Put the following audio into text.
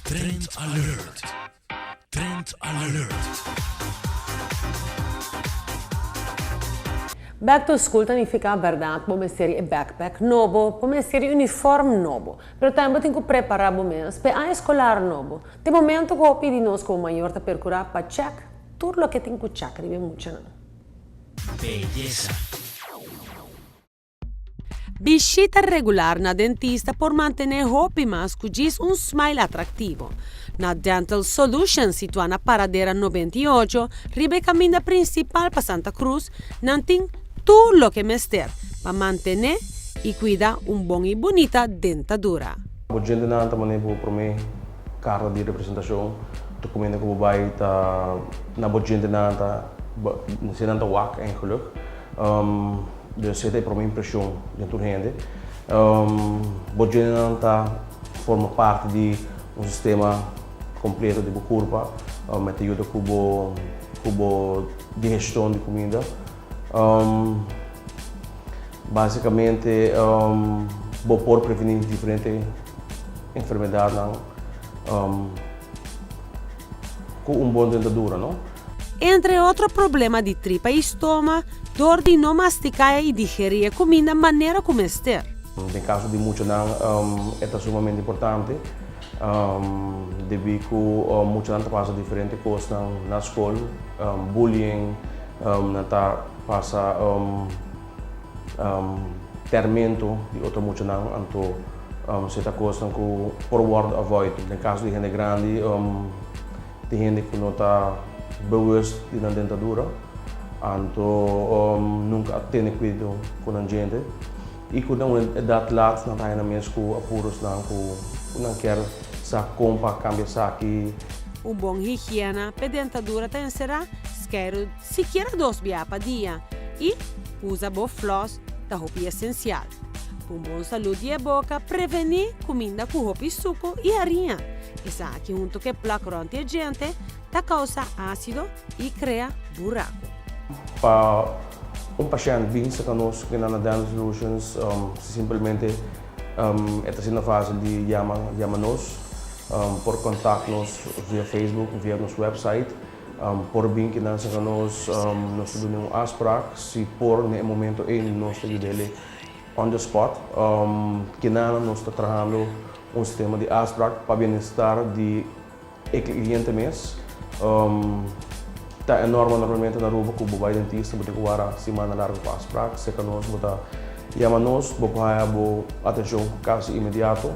Trend Alert. Trend Alert. Back to school significa, verdade, bom mesteri backpack novo, bom mesteri uniforme novo. Pero também tem que preparar bom mês para a escolar novo. De momento, eu pedi nós como maior para percurar para check tudo o que tem que check, ribe muito não. Belleza. Visita regular na dentista por mantener roupa mas diz smile atrativo. Na Dental Solutions, situada na Paradera 98, ribe caminho principal para Santa Cruz, não tem tudo o que mester para manter e cuidar bom e bonita dentadura. O gente não também para mim carta de representação, documento que vai tá na gente não tá se não tá wak eigenlijk. Dus zit para mim impressão de toda gente. O gente não tá forma parte de sistema completo de curva, met ajuda cubo de gestão de comida. Basicamente, vou por prevenir diferentes enfermidades com bom dentadura, não? Entre outros problemas de tripa e estômago, dor de não masticar e digerir comida da maneira como ester. No caso de muitos não, é sumamente importante. Devido que muitos não passam diferentes coisas na escola, bullying, não passa tormento de outros muitos não, então certa coisa que por word avoid. No caso de gente grande, de gente que não está bewust na dentadura, então nunca tem cuidado com a gente. E quando é dado lado, não está mesmo apuros não quer sa compra cambia sa aqui. Bom higiene para dentadura tem será esquero sequer 2 vezes por dia e usa boa floss da roupa essencial. Com boa saúde e boca, prevenir comida com roupa e suco e arinha. Isso aqui junto que placronte a gente, da causa ácido e cria buraco. Para paciente bem conosco que na Dental Solutions, simplesmente é assim na fase de chama-nos, por contato-nos via Facebook, via nosso website, por bem que nós nós temos afspraak, se por no momento nós temos ele on the spot, que nós está trabalhando sistema de afspraak para bem-estar de cliente mesmo. Tá enorme normalmente na rua que o vai dentista porque agora semana larga para afspraak, se que nós chama-nos, botar atenção quase imediato.